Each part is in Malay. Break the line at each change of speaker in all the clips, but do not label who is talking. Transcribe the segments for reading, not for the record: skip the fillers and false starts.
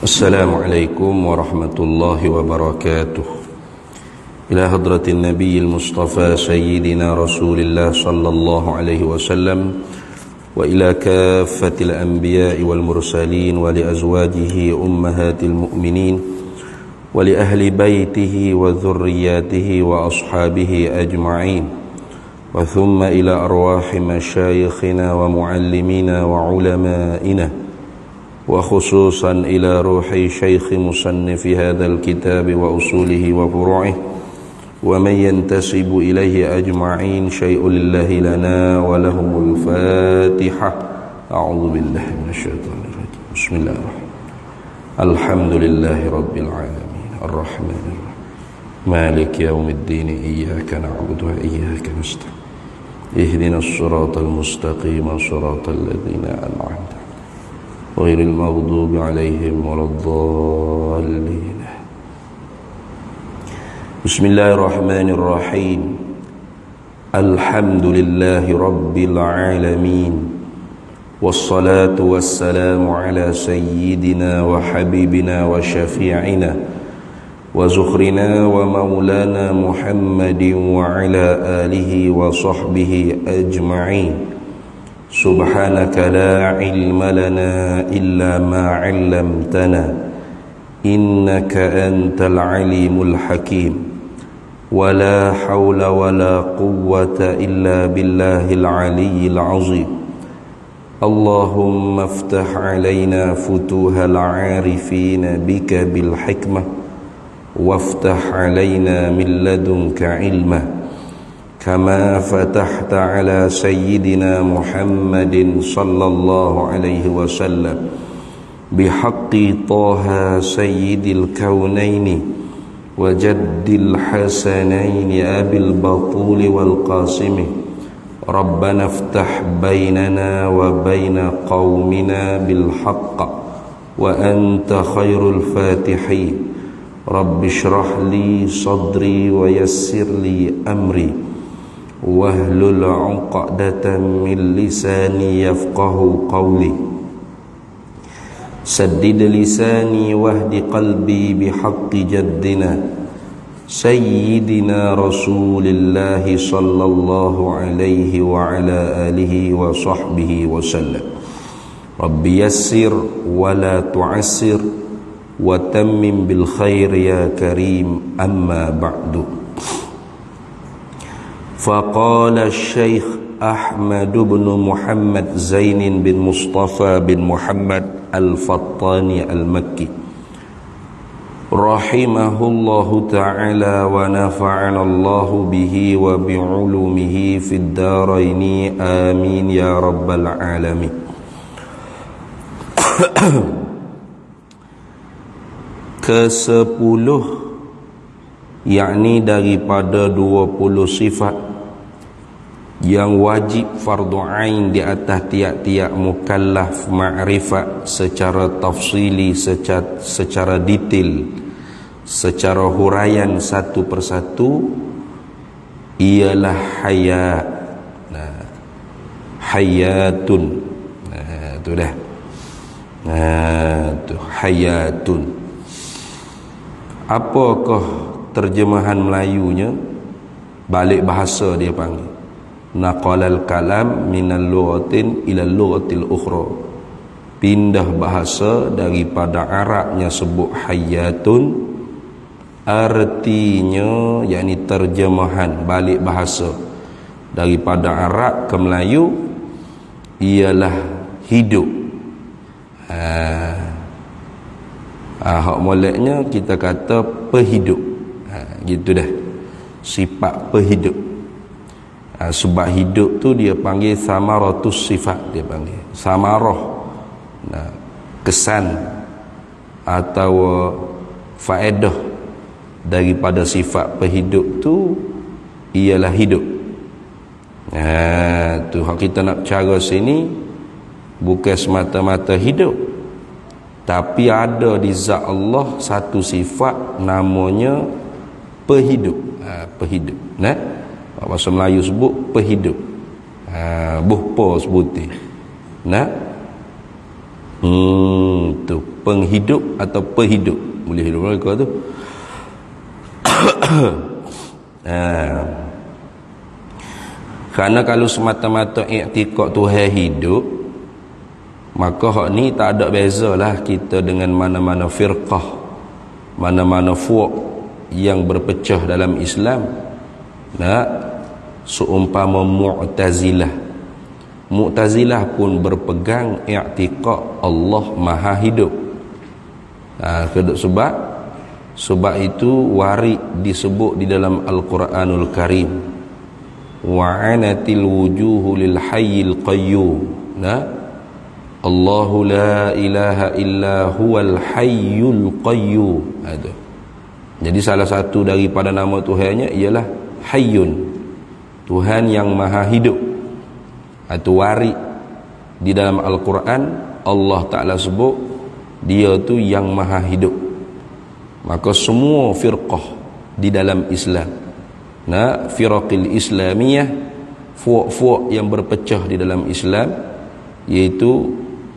Assalamualaikum warahmatullahi wabarakatuh. Ila hadratin Nabiyyil Mustafa Sayyidina Rasulillah sallallahu alaihi wasallam wa ila kaffatil anbiya'i wal mursalin wa li azwajihi ummahatil mu'minin wa li ahli baitihi wa dhurriyyatihi wa ashabihi ajma'in wa thumma ila arwahi masyayikhina wa muallimina wa ulama'ina وخصوصا إلى روح شيخ مصنف هذا الكتاب وأصوله وفروعه ومن ينتسب إليه أجمعين شيء لله لنا ولهم الفاتحة. أعوذ بالله من الشيطان الرجيم. بسم الله الرحمن الرحيم. الحمد لله رب العالمين الرحمن الرحيم مالك يوم الدين إياك نعبد وإياك نستعين اهدنا الصراط المستقيم صراط الذين أنعمت غير المغضوب عليهم ولا الضالين. بسم الله الرحمن الرحيم. الحمد لله رب العالمين والصلاة والسلام على سيدنا وحبيبنا وشفيعنا وزخرنا ومولانا محمد وعلى آله وصحبه أجمعين. سبحانك لا علم لنا إلا ما علمتنا إنك أنت العليم الحكيم ولا حول ولا قوة إلا بالله العلي العظيم. اللهم افتح علينا فتوح العارفين بك بالحكمة وافتح علينا من لدنك علما كما فتحت على سيدنا محمد صلى الله عليه وسلم بحق طه سيد الكونين وجد الحسنين أبي البطول والقاسم. ربنا افتح بيننا وبين قومنا بالحق وأنت خير الفاتحين. رب اشرح لي صدري ويسر لي أمري wahlul 'uqdatan min lisani yafqahu qawli saddid lisani wahdi qalbi bihaqqi jaddina sayyidina Rasulillah sallallahu alaihi wa ala alihi wa sahbihi wa sallam. Rabbi yassir wa la tu'assir wa tammim bil khair ya karim. Amma ba'du. فقال الشيخ أحمد بن محمد زين بن مصطفى بن محمد الفطاني المكي رحمه الله تعالى ونفعنا الله به وبعلومه في الدارين آمين يا رب العالمين. ke-10 yakni daripada 20 sifat yang wajib fardu ain di atas tiap-tiap mukallaf ma'rifat secara tafsili, secara detail, secara huraian satu persatu, ialah hayat. Hayatun. Tu dah. Tu hayatun. Apakah terjemahan Melayunya? Balik bahasa dia panggil naqalal kalam minal lughatin ila lughatil ukhra. Pindah bahasa daripada Arabnya sebut hayatun, artinya yakni terjemahan balik bahasa daripada Arab ke Melayu ialah hidup. Hak moleknya kita kata pehidup. Gitu dah. Sifat pehidup. Sebab hidup tu dia panggil samaratus sifat, dia panggil samarah, kesan atau faedah daripada sifat pehidup tu ialah hidup. Tu hak kita nak cara sini bukan semata-mata hidup, tapi ada di zat Allah satu sifat namanya pehidup. Pehidup. Bahasa Melayu sebut pehidup. Buhpo sebuti. Tu penghidup atau pehidup. Boleh hidup mereka tu. Kerana kalau semata-mata i'tiqad Tuhan hidup, maka hak ni tak ada bezalah kita dengan mana-mana firqah, mana-mana fuq yang berpecah dalam Islam. Seumpama Mu'tazilah pun berpegang i'tiqad Allah Maha Hidup. Sebab itu warid disebut di dalam Al-Quranul Karim, wa'anatil wujuhu lil hayyil qayyum. Allahu la ilaha illa huwal hayyul qayyum. Jadi salah satu daripada nama Tuhannya ialah Hayyun, Tuhan yang Maha Hidup. Atau warid di dalam Al-Quran Allah Ta'ala sebut dia tu yang Maha Hidup. Maka semua firqah di dalam Islam, firaqil islamiyah, fuq-fuq yang berpecah di dalam Islam, iaitu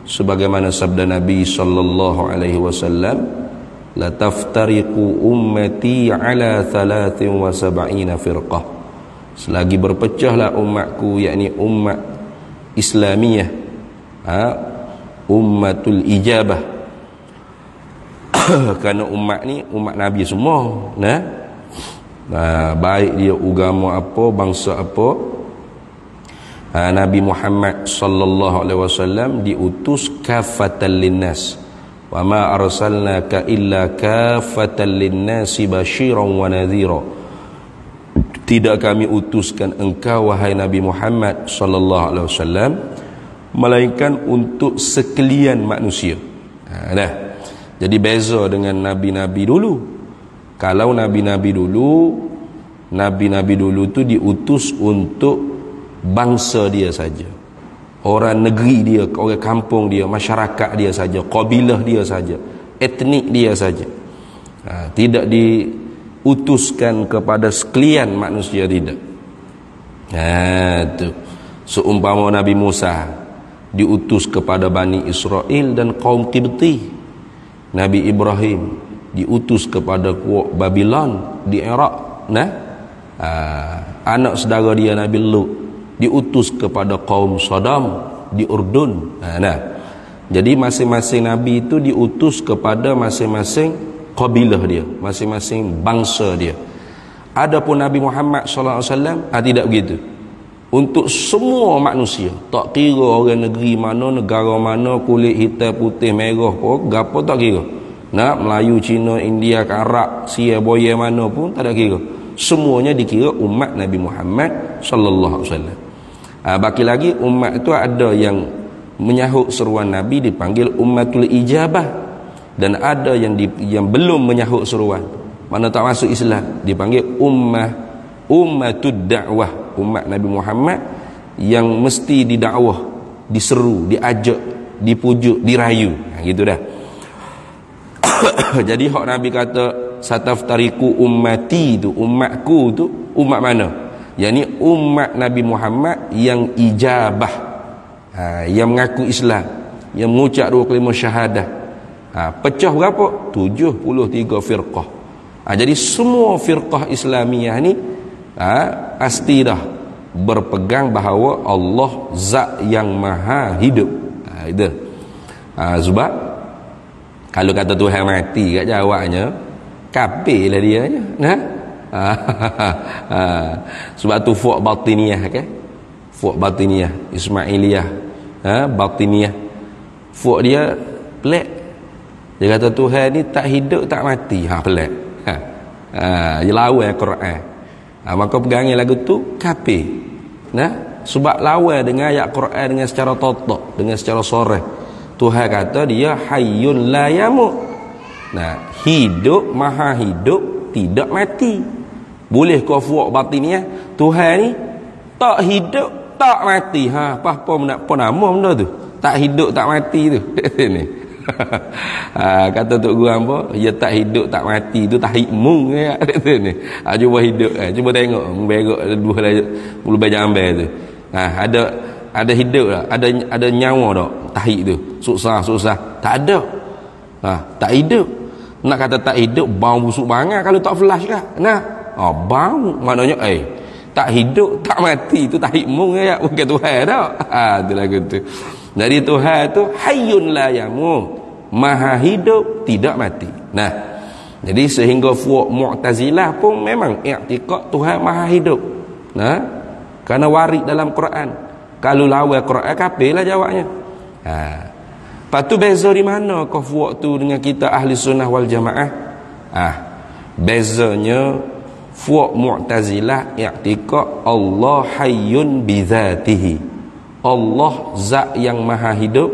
sebagaimana sabda Nabi sallallahu alaihi wasallam, la taftariqu ummati ala 73 firqah. Selagi berpecahlah umatku, yakni umat Islamiyah, ummatul ijabah. Kerana umat ni umat Nabi semua, baik dia agama apa, bangsa apa. Nabi Muhammad sallallahu alaihi wasallam diutus kafatan linnas, wa ma arsalnaka illa kafatan linnasi basyiran wa nadhira. Tidak kami utuskan engkau wahai Nabi Muhammad sallallahu alaihi wasallam melainkan untuk sekalian manusia. Jadi beza dengan nabi-nabi dulu. Kalau nabi-nabi dulu tu diutus untuk bangsa dia saja, orang negeri dia, orang kampung dia, masyarakat dia saja, kabilah dia saja, etnik dia saja. Tidak diutuskan kepada sekalian manusia, tidak. Tu seumpama Nabi Musa diutus kepada Bani Israel dan kaum Qibti. Nabi Ibrahim diutus kepada kuak Babylon di Iraq. Anak saudara dia Nabi Lut diutus kepada kaum Sodom di Urdun. Jadi masing-masing Nabi itu diutus kepada masing-masing kabilah dia, masing-masing bangsa dia. Adapun Nabi Muhammad sallallahu alaihi wasallam tidak begitu. Untuk semua manusia, tak kira orang negeri mana, negara mana, kulit hitam, putih, merah pun, gapo tak kira. Melayu, Cina, India, Arab, Sia, Boya mana pun tak ada kira. Semuanya dikira umat Nabi Muhammad sallallahu alaihi wasallam. Baki lagi umat itu ada yang menyahut seruan Nabi dipanggil ummatul ijabah, dan ada yang belum menyahut seruan, mana tak masuk Islam, dipanggil ummatud da'wah, umat Nabi Muhammad yang mesti didakwah, diseru, diajak, dipujuk, dirayu. Gitu dah. Jadi hak Nabi kata sataftariku ummati tu, umatku tu, umat mana? Yakni umat Nabi Muhammad yang ijabah, yang mengaku Islam, yang mengucap dua kalimah syahadah. Pecah berapa? 73 firqah. Jadi semua firqah Islamiyah ni pasti dah berpegang bahawa Allah zat yang maha hidup. Itu. Sebab kalau kata Tuhan mati kat jawabnya, kafir lah dia je. Sebab tu fuq batiniyah kan? Fuq batiniyah, Ismailiyah, batiniyah. Fuq dia pelik. Dia kata Tuhan ni tak hidup tak mati. Pelik. Dia lawan Quran. Maka pegangan lagu tu kafir. Sebab lawan dengan ayat Quran dengan secara totok, dengan secara soreh. Tuhan kata dia hayyun la yamut. Hidup, maha hidup, tidak mati. Boleh kau fuak batiniyah Tuhan ni tak hidup tak mati. Apa nama benda tu? Tak hidup tak mati tu. Ni. Kata Tok Guru apa? Ya tak hidup tak mati tu tak hikmung ya. Ni. Cuba hidup, cuba tengok berak dua bulu bajambe tu. Ada hidup tak? Ada nyawa tak? Tahik tu. Susah. Tak ada. Tak hidup. Nak kata tak hidup, bau busuk banget kalau tak flash kah? Bau maknanya tak hidup, tak mati, itu tak hikmung ya, bukan Tuhan dah. Itu lagu tu. Jadi Tuhan tu hayyun la yamut, maha hidup tidak mati. Jadi sehingga fuq Mu'tazilah pun memang i'tiqad Tuhan maha hidup. Kerana warid dalam Quran. Kalau lawan Quran kafirlah jawabnya. Lepas tu beza di mana kau fuq tu dengan kita ahli sunnah wal jamaah? Bezanya fuq Mu'tazilah i'tiqad Allah hayyun bizatihi. Allah zat yang maha hidup,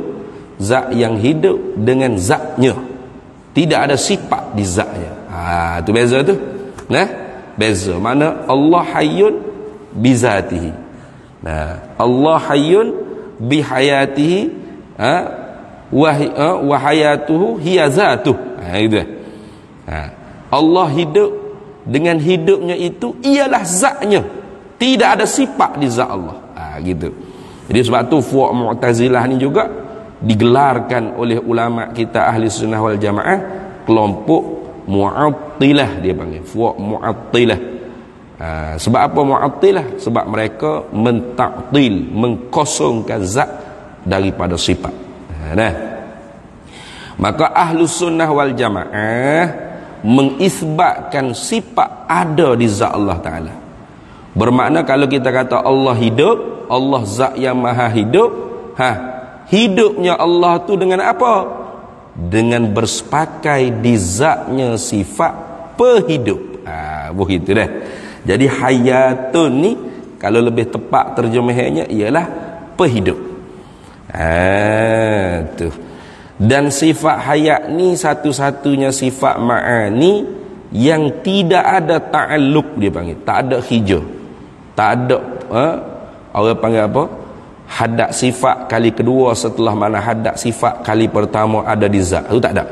zat yang hidup dengan zatnya. Tidak ada sifat di zatnya. Tu beza tu. Beza. Mana Allah hayyun bizatihi. Allah hayyun bihayatihi, wa hayatuhu hiya zatuh. Itu. Allah hidup dengan hidupnya itu ialah zatnya. Tidak ada sifat di zat Allah. Gitu. Jadi sebab tu fuq Mu'tazilah ni juga digelarkan oleh ulama kita ahli sunnah wal jamaah kelompok Mu'attilah, dia panggil fuq Mu'attilah. Sebab apa Mu'attilah? Sebab mereka mentaktil, mengkosongkan zat daripada sifat. Maka ahli sunnah wal jamaah mengisbatkan sifat ada di zat Allah Ta'ala. Bermakna kalau kita kata Allah hidup, Allah zat yang maha hidup, hidupnya Allah tu dengan apa? Dengan bersepakai di zatnya sifat pehidup. Begitu dah. Jadi hayatun ni kalau lebih tepat terjemahannya ialah pehidup. Tu. Dan sifat hayat ni satu-satunya sifat ma'ani yang tidak ada ta'alluq, dia panggil. Tak ada hijau. Tak ada orang panggil apa? Hadat sifat kali kedua setelah mana hadat sifat kali pertama ada di zat. Itu tak ada.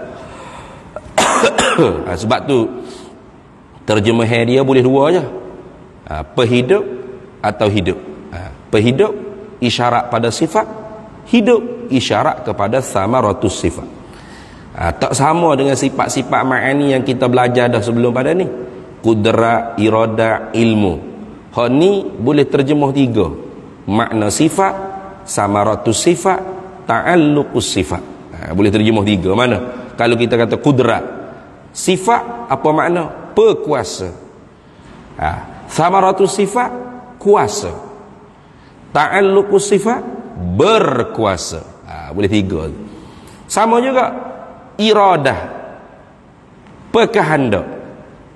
Sebab tu terjemahan dia boleh dua aja. Pehidup atau hidup. Pehidup isyarat pada sifat, hidup isyarat kepada samaratus sifat. Tak sama dengan sifat-sifat ma'ani yang kita belajar dah sebelum pada ni. Qudrat, iradah, ilmu. Hak ni boleh terjemuh tiga. Makna sifat, samaratus sifat, ta'alluqus sifat. Boleh terjemuh tiga. Mana? Kalau kita kata qudrat, sifat apa makna? Berkuasa. Samaratus sifat, kuasa. Ta'alluqus sifat, berkuasa. Boleh tiga. Sama juga iradah, berkehendak.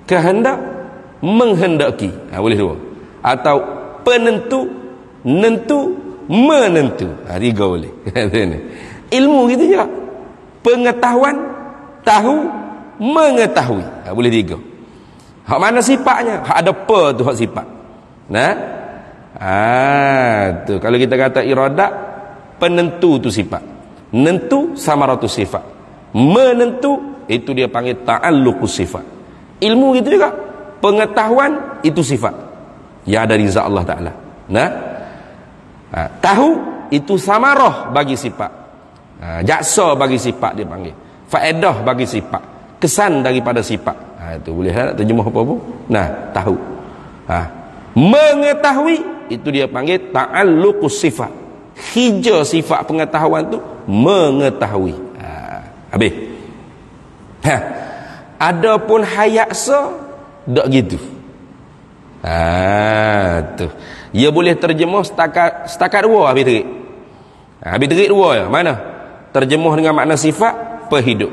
Kehendak, menghendaki. Boleh dua. Atau penentu, nentu, menentu. Tiga boleh. Ilmu gitu juga. Pengetahuan, tahu, mengetahui. Boleh tiga. Hak mana sifatnya? Hak ada apa tu hak sifat. Tu kalau kita kata iradat, penentu tu sifat. Nentu samaratus sifat. Menentu itu dia panggil ta'alluqus sifat. Ilmu gitu juga. Pengetahuan itu sifat yang ada di zat Allah Ta'ala. Tahu itu samarah bagi sifat. Jaksa bagi sifat dia panggil. Faedah bagi sifat. Kesan daripada sifat. Itu boleh tak terjemah apa pun. Tahu. Mengetahui itu dia panggil ta'alluqus sifat. Hija sifat pengetahuan tu mengetahui. Habis. Adapun hayaksa tak gitu. Tu. Ia boleh terjemuh setakat dua habis terik. Habis terik dua ya. Mana? Terjemuh dengan makna sifat, pehidup.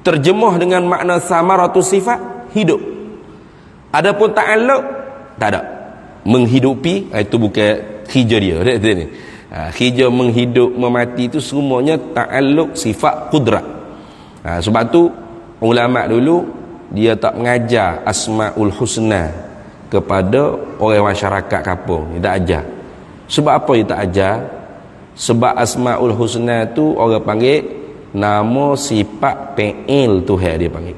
Terjemuh dengan makna samaratus sifat, hidup. Adapun ta'alluq tak ada. Menghidupi itu bukan hija dia. Hija menghidup, memati itu semuanya ta'alluq sifat qudrat. Sebab tu ulama dulu dia tak mengajar asmaul husna kepada orang masyarakat kampung. Dia tak ajar. Sebab apa dia tak ajar? Sebab asmaul husna tu orang panggil nama sifat fi'il Tuhan, dia panggil.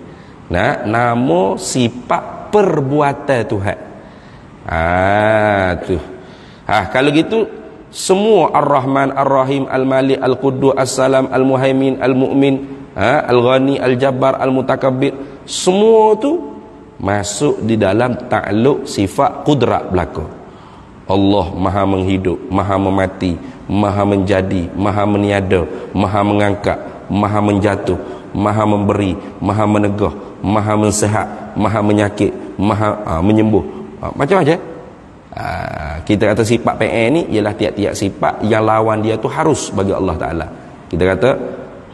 Nama sifat perbuatan Tuhan. Tu. Kalau gitu semua Ar-Rahman, Ar-Rahim, Al-Malik, Al-Quddus, As-Salam, Al-Muhaimin, Al-Mu'min, Al-Ghani, Al-Jabbar, Al-Mutakabbir, semua tu masuk di dalam ta'alluq sifat qudrat belaka. Allah maha menghidup, maha memati, maha menjadi, maha meniada, maha mengangkat, maha menjatuh, maha memberi, maha menegah, maha mensihat, maha menyakit, maha menyembuh. Macam-macam. Kita kata sifat PN ni ialah tiap-tiap sifat yang lawan dia tu harus bagi Allah Ta'ala. Kita kata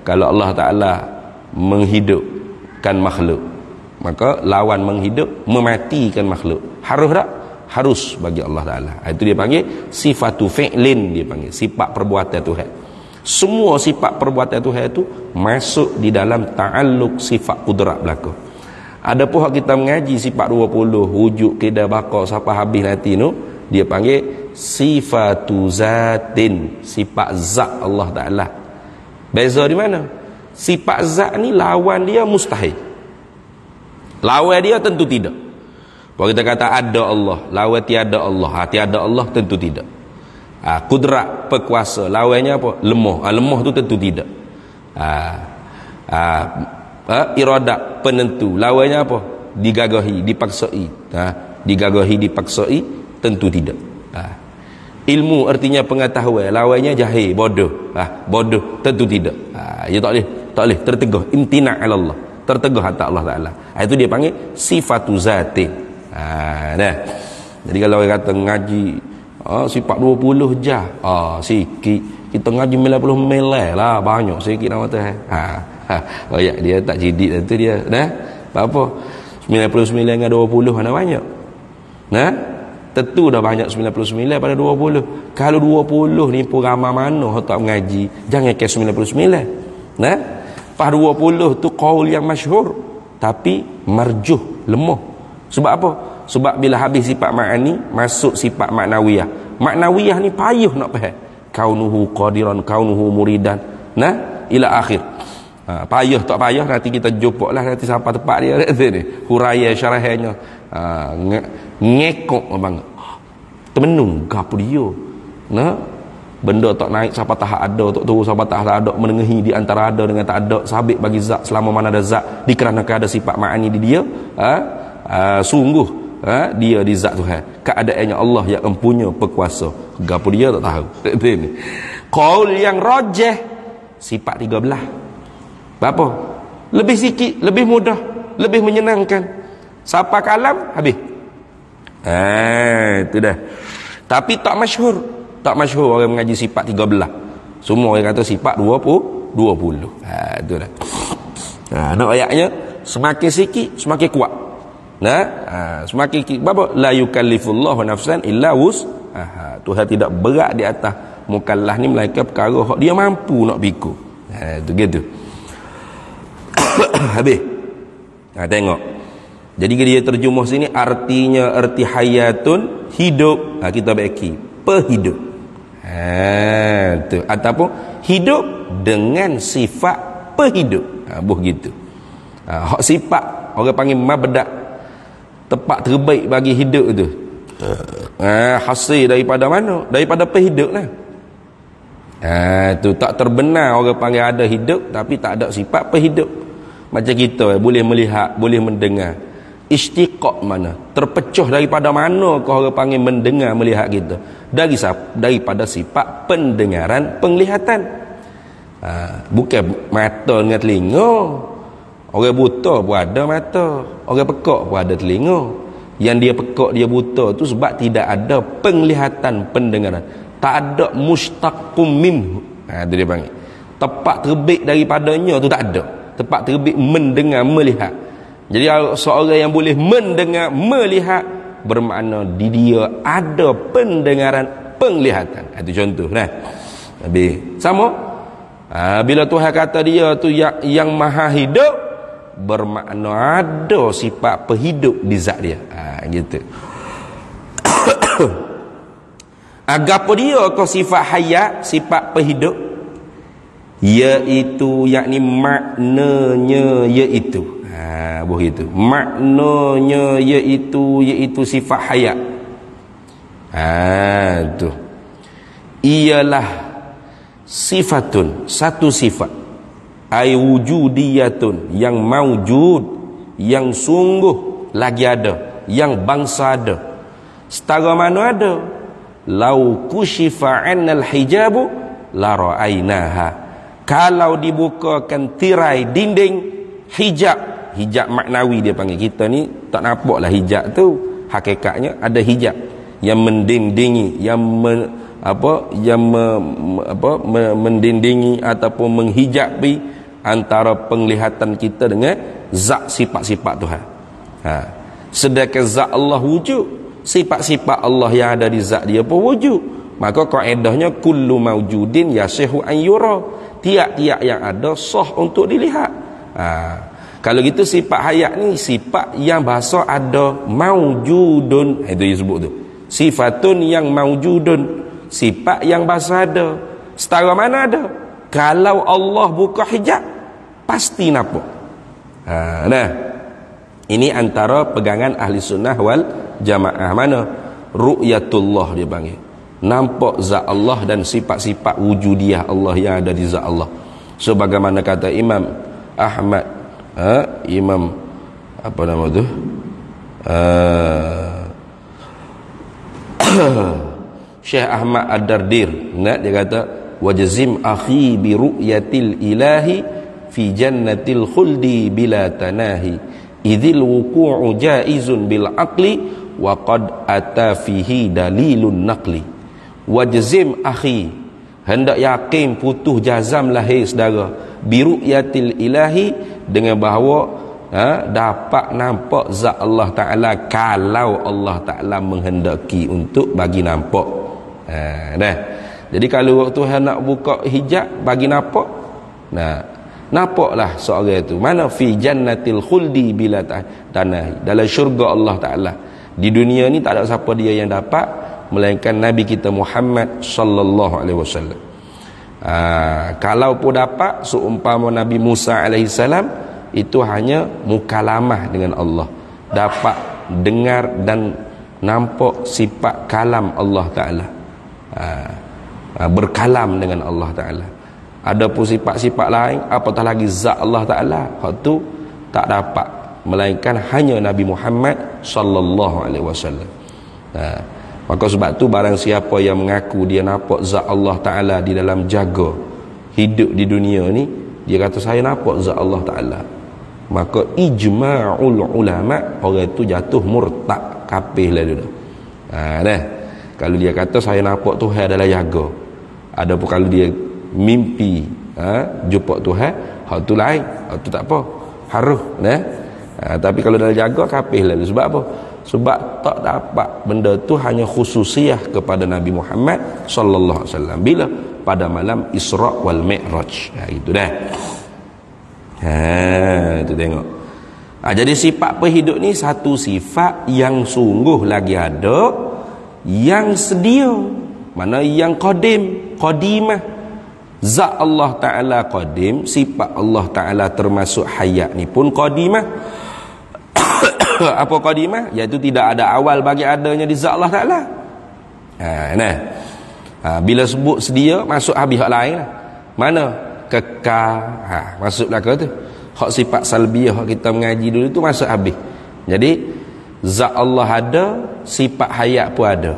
kalau Allah Ta'ala menghidupkan makhluk, maka lawan menghidup mematikan makhluk. Harus tak? Harus bagi Allah Ta'ala. Itu dia panggil sifatu fi'lin, dia panggil sifat perbuatan Tuhan. Semua sifat perbuatan Tuhan itu masuk di dalam ta'alluq sifat qudrat belaka. Ada pun kita mengaji sifat 20 wujud, kedah, baqa sampai habis nanti tu, dia panggil sifatu zatin, sifat zat Allah Ta'ala. Beza di mana? Sifat zat ni lawan dia mustahil, lawan dia tentu tidak. Kalau kita kata ada Allah, lawan tiada Allah, tiada Allah tentu tidak. Kudrat, perkuasa, lawannya apa? Lemah. Lemah tu tentu tidak. Iradat, penentu, lawannya apa? Digagahi, dipaksai. Digagahi, dipaksai, tentu tidak. Ilmu artinya pengetahuan, lawannya jahil, bodoh. Bodoh tentu tidak. Ya tak boleh tertegah, imtina' ala Allah, tertegah atas Allah Ta'ala. Itu dia panggil sifatu zatin. Dah. Jadi kalau orang kata ngaji sifat 20 je, sikit. Kita ngaji 90 melai lah, banyak sikit nama tu. Banyak dia tak jidik tu dia. Dah. Apa? 99 dengan 20 mana banyak? Nah, tentu dah banyak 99 pada 20. Kalau 20 ni pun ramai mana tak mengaji, jangan ke 99. Nah, pas 20 tu qaul yang masyhur tapi marjuh, lemah. Sebab apa? Sebab bila habis sifat ma'ani, masuk sifat maknawiyah. Maknawiyah ni payuh nak faham. Kaunuhu qadiran, kaunuhu muridan, nah, ila akhir. Payuh tak payuh nanti kita jumpa lah nanti sampai tempat dia ni. Huraya syarahnya. Ngekok banget. Termenung gapo dia. Nah, benda tak naik sampai tahap ada, tak turun sampai tahap ada, menengahi di antara ada dengan tak ada, sabit bagi zat selama mana ada zat, dikarenakan ada sifat ma'ani di dia. Sungguh dia di zat Tuhan, keadaannya Allah yang empunya perkuasa. Gapo dia tak tahu. Ini qaul yang rajih sifat 13. Apa? Lebih sikit, lebih mudah, lebih menyenangkan. Siapa kalam habis. Itu dah. Tapi tak masyhur. Tak masyhur orang mengaji sifat 13. Semua orang kata sifat 20. Itu dah. Nak ayatnya semakin sikit semakin kuat. Semakin apa? La yukallifullahu nafsan illa wus'aha. Tuhan tidak berat di atas mukallaf ni melainkan perkara hak dia mampu nak pikul. Itu gitu. Habis. Tengok. Jadi dia terjemah sini artinya arti hayatun, hidup. Kita bagi pehidup. Tu ataupun hidup dengan sifat pehidup. Begitu. Hak sifat orang panggil mabda', tempat terbaik bagi hidup tu. Hasil daripada mana? Daripada pehidup lah. Tu tak terbenar orang panggil ada hidup tapi tak ada sifat pehidup. Macam kita boleh melihat, boleh mendengar. Istiqaq mana? Terpecah daripada mana kau orang panggil mendengar, melihat kita? Daripada sifat pendengaran, penglihatan. Bukan mata dengan telinga. Orang buta pun ada mata, orang pekak pun ada telinga. Yang dia pekak, dia buta tu sebab tidak ada penglihatan, pendengaran. Tak ada mustaqum minhu. Itu dia panggil. Tempat terbit daripadanya tu tak ada. Tempat terbit mendengar, melihat. Jadi seorang yang boleh mendengar, melihat, bermakna di dia ada pendengaran, penglihatan. Itu contoh nah. Habis. Sama. Bila Tuhan kata dia tu yang maha hidup, bermakna ada sifat pehidup di zat dia. Gitu. Agapo dia kau sifat hayat, sifat pehidup, iaitu yakni maknanya iaitu. Begitu. Maknanya iaitu sifat hayat. Tu. Ialah sifatun, satu sifat. ai wujudiyatun, yang maujud, yang sungguh lagi ada, yang bangsa ada. Setara mana ada? Lau kushifa 'annal hijabu la ra'ainaha. Kalau dibukakan tirai dinding hijab, hijab maknawi dia panggil, kita ni tak nampaklah hijab tu, hakikatnya ada hijab yang mendindingi, yang mendindingi ataupun menghijabi antara penglihatan kita dengan zat sifat-sifat Tuhan. Sedangkan zat Allah wujud, sifat-sifat Allah yang ada di zat dia pun wujud. Maka kaedahnya kullu maujudin yasihu an yura, tiap-tiap yang ada sah untuk dilihat. Kalau gitu sifat hayat ni sifat yang bahasa ada maujudun, itu dia sebut tu, sifatun yang maujudun, sifat yang bahasa ada. Setara mana ada? Kalau Allah buka hijab pasti nampak. Nah, ini antara pegangan ahli sunnah wal jamaah. Mana? Ru'yatullah dia panggil, nampak zat Allah dan sifat-sifat wujudiyah Allah yang ada di zat Allah. Sebagaimana kata Imam Ahmad, Imam apa nama tu, Syekh Ahmad Ad-Dardir, dia kata wajzim akhi bi ru'yatil ilahi fi jannatil khuldi bila tanahi idzil wuqu'u jaizun bil aqli wa qad ata fihi dalilun naqli. Wajzim akhi, hendak yakin, putus jazam lahir saudara, bi ru'yatil ilahi, dengan bahawa dapat nampak zat Allah Ta'ala kalau Allah Ta'ala menghendaki untuk bagi nampak. Jadi kalau waktu nak buka hijab bagi nampak, nampaklah seorang itu. Mana? Fi jannatil khuldi bila tanahi, dalam syurga Allah Ta'ala. Di dunia ni tak ada siapa dia yang dapat melainkan Nabi kita Muhammad sallallahu alaihi wasallam. Kalau pun dapat, seumpama Nabi Musa alaihi salam, itu hanya mukalamah dengan Allah, dapat dengar dan nampak sifat kalam Allah Ta'ala, berkalam dengan Allah Ta'ala. Adapun sifat-sifat lain, apatah lagi zat Allah Ta'ala, hak tu tak dapat melainkan hanya Nabi Muhammad sallallahu alaihi wasallam. Maka sebab tu barang siapa yang mengaku dia nampak zat Allah Ta'ala di dalam jaga hidup di dunia ni, dia kata saya nampak zat Allah Ta'ala, maka ijma'ul ulama, orang itu jatuh murtad, kafir lah dia. Kalau dia kata saya nampak Tuhan adalah jaga. Adapun kalau dia mimpi jumpa Tuhan, hak tu lain, hak tu tak apa, harus tapi kalau dalam jaga, kafir lah. Sebab apa? Sebab tak dapat benda tu hanya khususiyah kepada Nabi Muhammad sallallahu alaihi wasallam. Bila? Pada malam Isra wal Mi'raj. Itu dah. Itu tengok. Jadi sifat perhidup ni satu sifat yang sungguh lagi ada, yang sedia. Mana? Yang qadimah. Zat Allah Ta'ala qadim, sifat Allah Ta'ala termasuk hayat ni pun qadimah. Apa qadimah? Iaitu tidak ada awal bagi adanya di zat Allah Ta'ala. Bila sebut sedia, masuk habis hak lain lah. Mana? Kekal, masuk belakang tu. Hak sifat salbiyah hak kita mengaji dulu tu masuk habis. Jadi zat Allah ada, sifat hayat pun ada.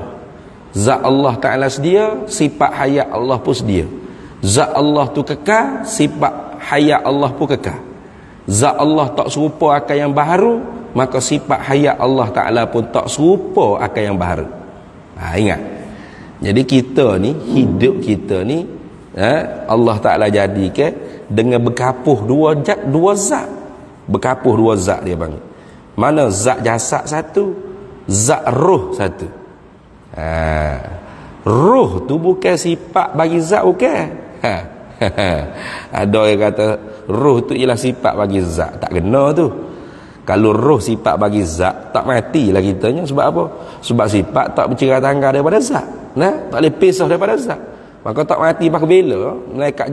Zat Allah Ta'ala sedia, sifat hayat Allah pun sedia. Zat Allah tu kekal, sifat hayat Allah pun kekal. Zat Allah tak serupa akan yang baharu, maka sifat hayat Allah Ta'ala pun tak serupa akan yang baharu. Ingat. Jadi kita ni, hidup kita ni, Allah Ta'ala jadikan dengan berkapuh dua zat. Berkapuh dua zat dia panggil. Mana? Zat jasad satu, zat roh satu. Roh tu bukan sifat bagi zat, bukan. Ada yang kata roh tu ialah sifat bagi zat, tak kena tu. Kalau roh sifat bagi zat, tak matilah kitanya. Sebab apa? Sebab sifat tak bercerai tangga daripada zat. Tak boleh pisah daripada zat. Maka tak mati pakai bila malaikat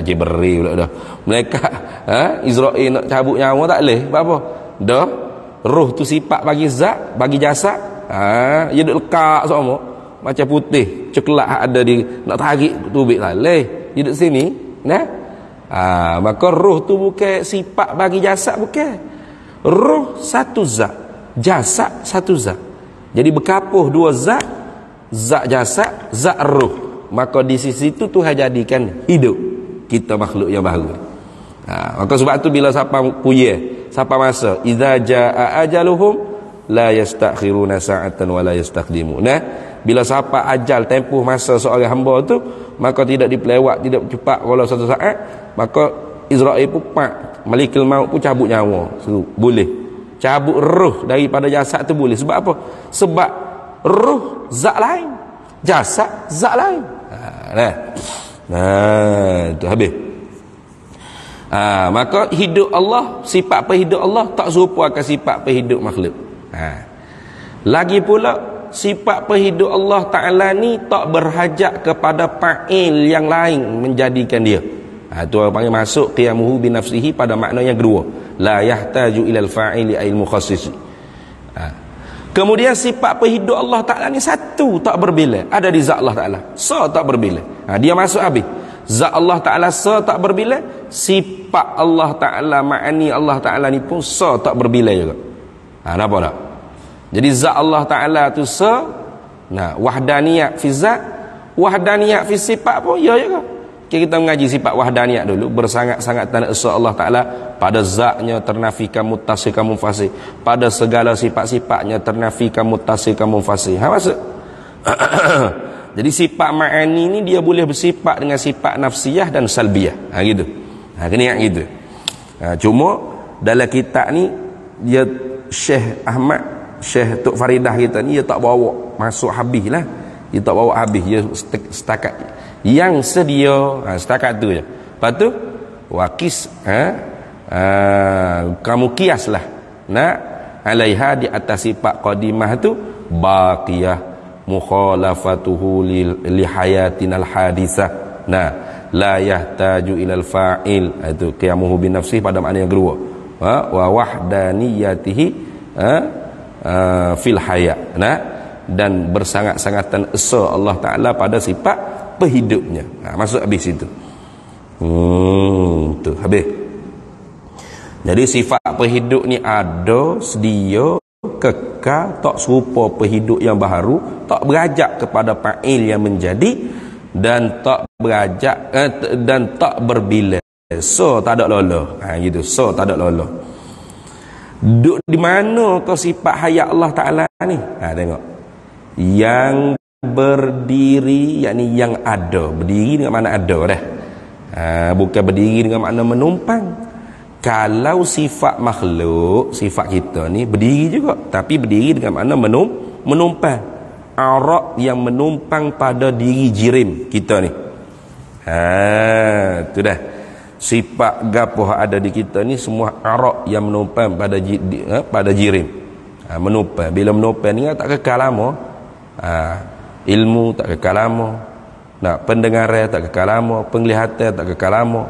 Jibril pula dah. Malaikat Israel nak cabut nyawa tak boleh. Sebab apa? Dah roh tu sifat bagi zat, bagi jasad. Dia duduk lekak semua macam putih coklat ada di nak tarik tubik lah. Dia duduk sini, Maka roh tu bukan sifat bagi jasad, bukan. Roh satu zat, jasad satu zat. Jadi berkapuh dua zat, zat jasad, zat roh. Maka di sisi itu Tuhan jadikan hidup kita makhluk yang baru. Maka sebab tu bila siapa puye, siapa masa, idza jaa ajaluhum la yastakhiruna sa'atan wa la yastaqdimun. Bila siapa ajal tempoh masa seorang hamba tu, maka tidak dipelewat, tidak cepat kalau satu saat, maka Israel pun Malikul Maut pun cabut nyawa. Boleh cabut roh daripada jasad tu boleh. Sebab apa? Sebab roh zat lain, jasad zat lain. Itu habis. Maka hidup Allah, sifat penghidup Allah tak serupa akan sifat penghidup makhluk. Lagi pula sifat penghidup Allah Ta'ala ni tak berhajat kepada fa'il yang lain menjadikan dia. Itu orang panggil masuk qiyamuhu binafsihi pada makna yang kedua, la yahtaju ilal fa'ili ail mukhassisi. Kemudian sifat penghidup Allah Ta'ala ni satu, tak berbila, ada di zat Allah Ta'ala, tak berbila. Dia masuk habis. Zat Allah Ta'ala tak berbila, sifat Allah Ta'ala, ma'ani Allah Ta'ala ni pun tak berbila juga. Nampak tak? Jadi zat Allah Ta'ala tu wahdaniyat fi zat, wahdaniyat fi sifat pun ya juga. Kita mengaji sifat wahdaniyat dulu, bersangat-sangat tanda esa Allah Ta'ala pada zatnya ternafikan muttasil munfasih, pada segala sifat-sifatnya ternafikan muttasil munfasih. Maksud jadi sifat ma'ani ni dia boleh bersifat dengan sifat nafsiyah dan salbiyah. Gitu. Kena ingat gitu. Cuma dalam kitab ni dia Syekh Ahmad, Syekh Tok Faridah kita ni, dia tak bawa masuk habis lah. Dia tak bawa habis, dia setakat yang sedia, setakat tu je. Lepas tu wakis, kamu kiaslah alaiha, di atas sifat qadimah tu, baqiyah mukhalafatuhu li hayatinal hadisah. La yahtaju ilal fa'il. Itu qiyamuhu bin nafsih pada makna yang kedua. Wa wahdaniyatihi fil hayat. Dan bersangat-sangatan esa Allah Ta'ala pada sifat penghidupnya. Masuk habis itu. Tu habis. Jadi sifat penghidup ni ada, sedia, kekal, tak serupa penghidup yang baru, tak berajak kepada fa'il yang menjadi, dan tak berajak dan tak berbila. Tak ada lola. Gitu. Tak ada lola. Duduk di mana kau sifat hayat Allah Ta'ala ni? Tengok. Yang berdiri, yakni yang ada. Berdiri dengan makna ada dah. Bukan berdiri dengan makna menumpang. Kalau sifat makhluk, sifat kita ni berdiri juga, tapi berdiri dengan makna menumpang. Arak yang menumpang pada diri jirim kita ni. Tu dah. Sifat gapoh ada di kita ni semua arak yang menumpang pada jirim. Menumpang. Bila menumpang ni tak kekal lama. Ilmu tak kekal lama. Pendengaran tak kekal lama, penglihatan tak kekal lama.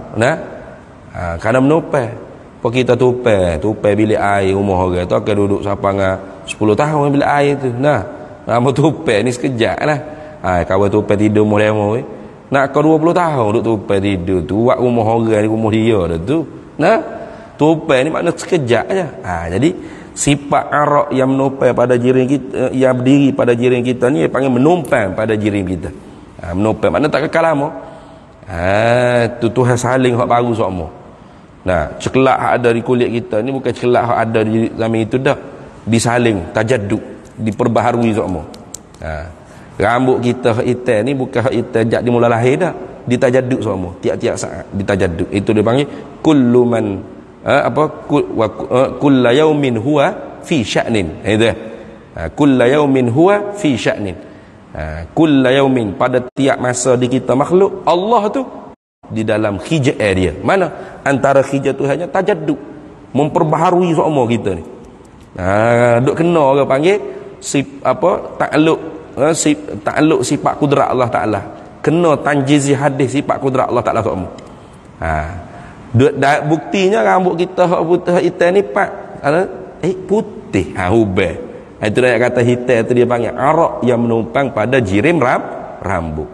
Kerana menumpang. Apa kita tupai bilik air rumah orang tu akan duduk sampai 10 tahun bilik air tu. Lama tupai ni sekejap lah. Kawan tupai tidur mulai nak kau 20 tahun duduk tupai tidur tu, buat rumah orang ni rumah dia dah tu. Tupai ni makna sekejap aja. Jadi sifat arak yang menupai pada jirim kita, yang berdiri pada jirim kita ni, dia panggil menumpang pada jirim kita. Menumpang makna tak kekal lama. Tu Tuhan saling hak baru semua. Cekelak hak ada di kulit kita ni bukan cekelak hak ada di zaman itu dah. Disaling, tajaddud, diperbaharui semua. Rambut kita hak hitam ni bukan hak hitam jak dimula lahir dah. Ditajaddud semua, tiap-tiap saat ditajaddud. Itu dia panggil kullu man kullu yaumin huwa fi sya'nin. Itu. Kullu yaumin huwa fi sya'nin. Kullu yaumin, pada tiap masa di kita makhluk, Allah tu di dalam hijab dia. Mana antara hijab tu hanya tajaddud, memperbaharui semua kita ni. Duk kena orang panggil takluk sifat kudrat Allah Ta'ala, kena tanjizi hadis sifat kudrat Allah Ta'ala semua. Buktinya rambut kita hak putih hitam ni putih ubah. Itu dia kata hitam tu dia panggil arak yang menumpang pada jirim rambut.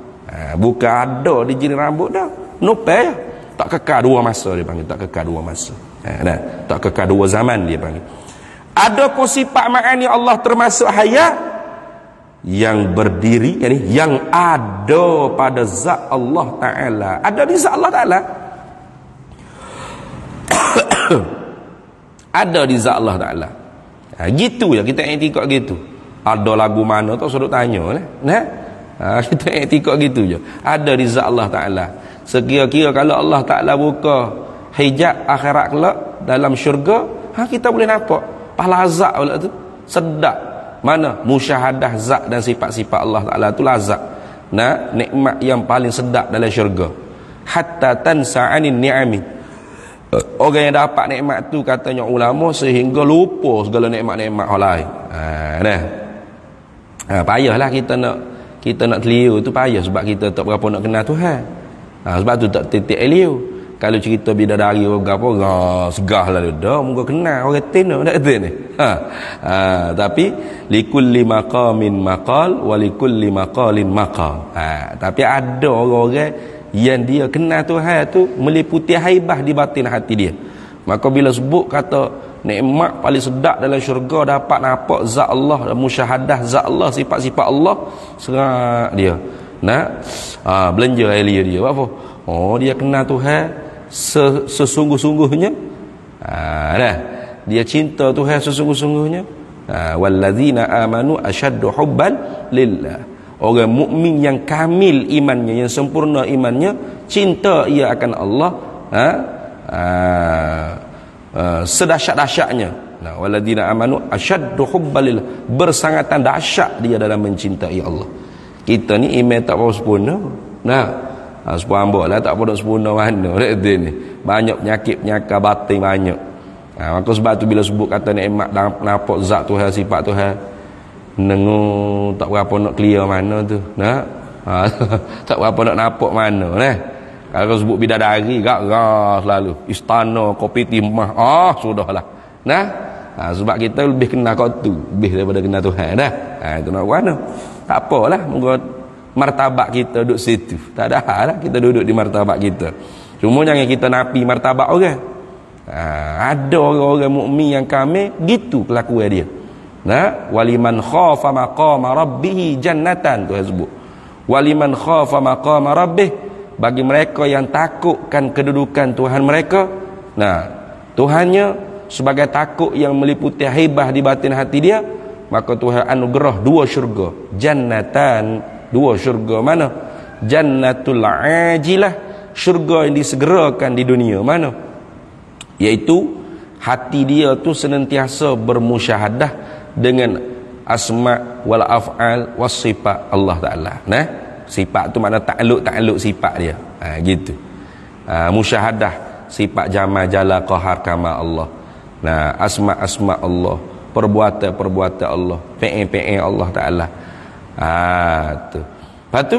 Bukan ada di jirim rambut dah. Nupai Tak kekal dua masa dia panggil, tak kekal dua masa. Tak kekal dua zaman dia panggil. Ada pun sifat ma'ani Allah termasuk hayat yang berdiri, yang ada pada zat Allah Ta'ala. Ada di zat Allah Ta'ala. Ada di zat Allah Ta'ala. Gitu ya, kita iktikad gitu. Ada lagu mana tak suruh tanya kita iktikad gitu je. Ada di zat Allah Ta'ala. Sekira-kira kalau Allah Ta'ala buka hijab akhirat kelak dalam syurga, kita boleh nampak pahala zat pula tu. Sedap. Mana? Musyahadah zat dan sifat-sifat Allah Ta'ala tu lazat. Nikmat yang paling sedap dalam syurga. Hatta tansa'anin ni'ami. Orang yang dapat nikmat tu katanya ulama sehingga lupa segala nikmat-nikmat orang lain. Payahlah kita nak keliru tu, payah sebab kita tak berapa nak kenal Tuhan. Sebab tu tak titik eliu. Kalau cerita bidadari apa segah lah dah muka kenal orang tena tak ada ni. Tapi likulli maqamin maqal wa likulli maqalin maqal. Tapi ada orang-orang yang dia kenal Tuhan tu meliputi haibah di batin hati dia. Maka bila sebut kata nikmat paling sedap dalam syurga dapat nampak zat Allah, musyahadah zat Allah, sifat-sifat Allah, serak dia. Belanja elia dia. Apa? Dia kenal Tuhan sesungguh-sungguhnya. Dia cinta Tuhan sesungguh-sungguhnya. Wallazina amanu asyaddu hubban lillah. Orang mukmin yang kamil imannya, yang sempurna imannya, cinta ia akan Allah sedahsyat-dahsyatnya. Walladzina amanu asyaddu hubban lillah. Bersangatan dahsyat dia dalam mencintai Allah. Kita ni iman tak berapa sempurna. Sepuluh lah tak berapa sempurna mana ni. Banyak penyakit-penyakit batin banyak. Maka sebab tu bila sebut kata nikmat nampak zat Tuhan, sifat Tuhan, tak berapa nak clear mana tu. Tak berapa nak nampak mana. Kalau sebut bidadari gak selalu istana kopi timah, sudahlah. Sebab kita lebih kenal kau tu, lebih daripada kenal Tuhan itu nak mana. Tak apalah, moga martabat kita duduk situ. Tak ada hal lah kita duduk di martabat kita. Cuma jangan kita napi martabat orang. Ada orang-orang mukmin yang kamil gitu kelakuan dia. Waliman khafa maqama rabbih jannatan, tu sebut. Waliman khafa maqama rabbih, bagi mereka yang takutkan kedudukan Tuhan mereka. Tuhannya sebagai takut yang meliputi haibah di batin hati dia, maka Tuhan anugerah dua syurga. Jannatan, dua syurga. Mana? Jannatul ajilah, syurga yang disegerakan di dunia. Mana? Iaitu hati dia tu senantiasa bermusyahadah dengan asma wal af'al was sifat Allah Ta'ala. Sifat tu makna takluk sifat dia. Gitu. Musyahadah sifat jamal jalla qahar kama Allah. Asma Allah, perbuatan Allah, pe Allah Ta'ala. Tu. Lepas tu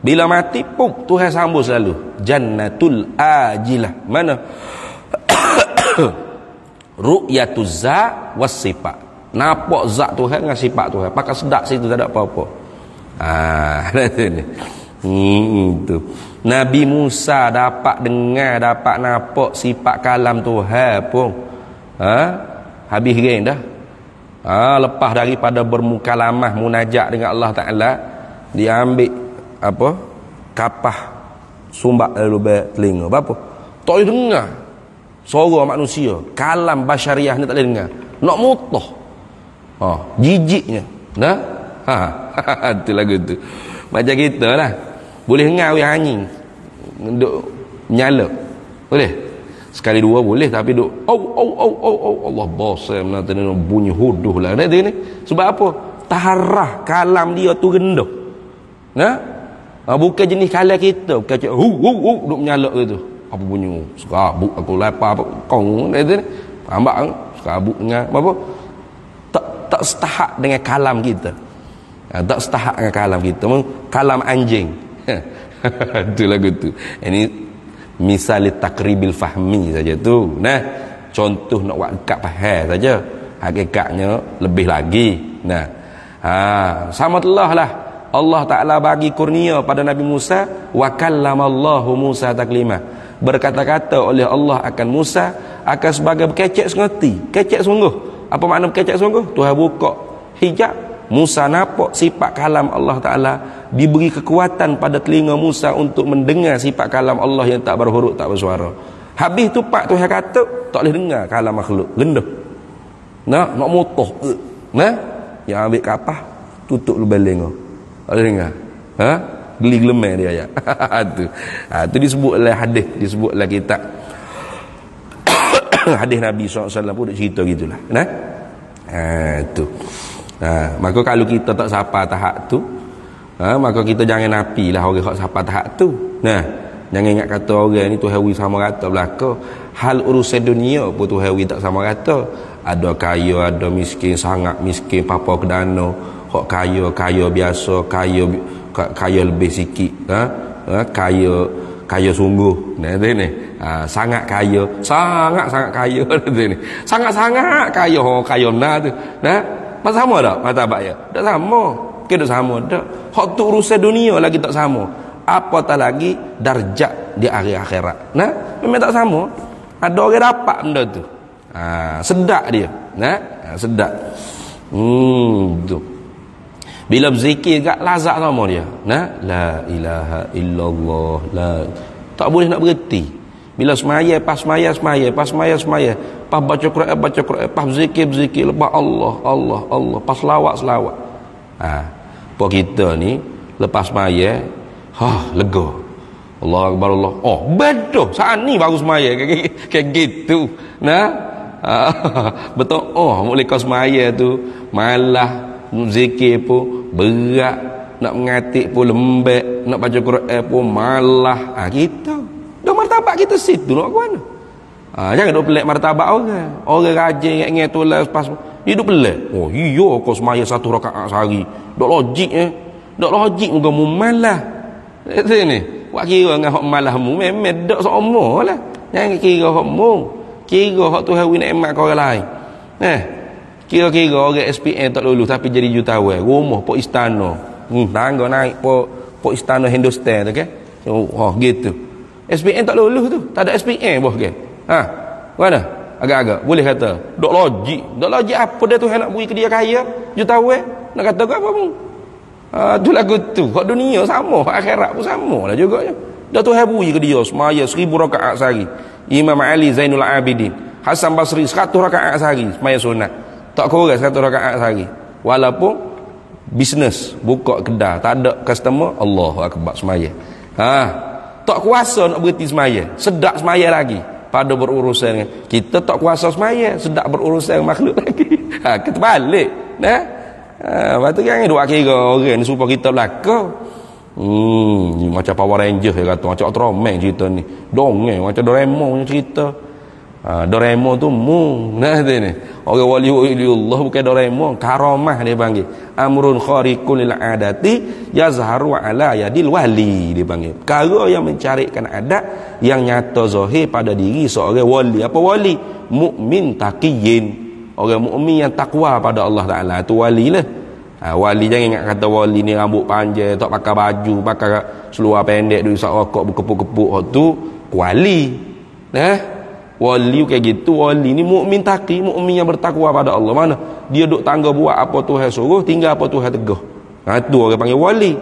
bila mati Tuhan sambung selalu jannatul ajilah. Mana? Ru'yatuz zat was sifat. Nampak zat Tuhan dengan sifat Tuhan. Pakai sedap situ tak ada apa-apa. Tu. Nabi Musa dapat dengar, dapat nampak sifat kalam Tuhan pun. Habis geng dah. Lepas daripada bermukalamah munajat dengan Allah Ta'ala, dia ambil kapah sumbat lalu telinga. Apa? Tak boleh dengar suara manusia. Kalam basyariah ni tak boleh dengar. Nak mutah. Jijiknya. Itu lagu tu. Macam kita lah. Boleh dengar wih angin duk nyala. Boleh? Sekali dua boleh, tapi duk Allah bosan nak bunyi huduh lah. Ni sebab apa? Taharah kalam dia tu rendah. Bukan jenis kalam kita, bukan cak duk menyala gitu. Apa bunyi? Sekabut aku lapar apa kau ni. Ambak sekabut dengan apa? Tak setahak dengan kalam kita. Tak setahak dengan kalam kita. Kalam anjing. Itu lagu tu. Ini misal takribil fahmi saja tu. Contoh nak buat dekat faham saja. Hakikatnya lebih lagi. Sama telah lah Allah Ta'ala bagi kurnia pada Nabi Musa. Wa kallamallahu Musa taklima. berkata-kata oleh Allah akan Musa akan sebagai kecek sengerti. Kecek sungguh. Apa makna kecek sungguh? Tuhan buka hijab, Musa nampak sifat kalam Allah Ta'ala, diberi kekuatan pada telinga Musa untuk mendengar sifat kalam Allah yang tak berhuruf, tak bersuara. Habis tu pak Tuhan kata tak boleh dengar kalam makhluk, rendah. Nak motoh. Nah, yang ambil kapah tutup lu beleng. Tak boleh dengar. Ha? Geli gelemah dia ya. Tu disebut oleh hadis, disebut oleh kitab. Hadis Nabi SAW pun dah cerita gitulah. Nah. Tu. Maka kalau kita tak sapa tahap tu, maka kita jangan napilah orang hak sapa tahap tu. Nah, jangan ingat kata orang ni Tuhan wi sama rata belaka. Hal urusan dunia pun Tuhan wi tak sama rata. Ada kaya, ada miskin, sangat miskin, papa kedana. Hak kaya biasa, kaya lebih sikit, kaya sungguh. Nah ni. Sangat kaya, sangat kaya ni. Sangat kaya, kaya nah tu. Nah, macam sama tak martabat ya? Tak sama. Tak sama dak. Hak tu urusan dunia lagi tak sama. Apatah lagi darjat di akhirat. Nah, memang tak sama. Ada orang dapat benda tu. Sedap dia. Nah, sedap. Tu. Bila berzikir gak lazat sama dia. Nah, la ilaha illallah, la. Tak boleh nak berhenti. Bila semaya, pas semaya, pas baca Quran, pas berzikir, lepas Allah, pas selawat. Apa kita ni lepas semaya, lega. Allah Akbar Allah. Oh, betul. Saat ni baru semaya kayak gitu. Nah, betul. Oh, boleh kau semaya tu malah zikir pun berat, nak mengatik pun lembek, nak baca Quran pun malah. Kita dah martabat kita situ nak ke mana? Jangan duk pelik martabat orang rajin ingat tulis pas dia duk pelik. Oh iya kau semaya 1 rakaat sehari. Dok logik muka mu malah. Sini buat kira dengan hak malah mu memang dak sama lah. Jangan kira hak mu, kira hak Tuhan wi nikmat kau orang lain. Kira-kira orang SPM tak lulus tapi jadi jutawan, rumah pok istana, tangga naik pok istana Hindustan tu kan. Gitu. SPM tak lulus tu, tak ada SPM boh ke. Mana? Agak-agak boleh kata dok logik apa dia Tuhan nak beri ke dia kaya jutawan, nak kata apa mu? Tu lagu tu. Hak dunia sama, hak akhirat pun sama lah juga je. Dah Tuhan beri ke dia semaya 1000 rakaat sehari. Imam Ali Zainul Abidin, Hasan Basri 100 rakaat sehari semaya sunat. Tak kurang 100 rakaat sehari. Walaupun bisnes, buka kedai, tak ada customer, Allahu Akbar semaya. Tak kuasa nak berhenti semaya, sedap semaya lagi. Pada berurusan dengan kita tak kuasa semaya, sedap berurusan dengan makhluk lagi. Kita balik. Nah. Lepas tu jangan duk kira orang ni supaya kita belaka. Macam Power Ranger dia kata, macam Ultraman cerita ni. Dongeng macam Doraemon cerita. Doraemon tu nah ni. Orang wali Allah bukan Doraemon, karamah dia panggil. Amrun khariqun lil adati yazharu ala yadil wali dia panggil. Perkara yang mencarikan adat yang nyata zahir pada diri seorang wali. Apa wali? Mukmin taqiyyin. Orang mukmin yang takwa pada Allah Taala tu wali lah. Wali jangan ingat kata wali ni rambut panjang, tak pakai baju, pakai seluar pendek, duk isap rokok berkepuk-kepuk, tu wali. Wali kayak gitu. Wali ni mukmin taqi, mukmin yang bertakwa pada Allah. Mana dia duk tangga buat apa Tuhan suruh, tinggal apa Tuhan tegah. Tu orang panggil wali.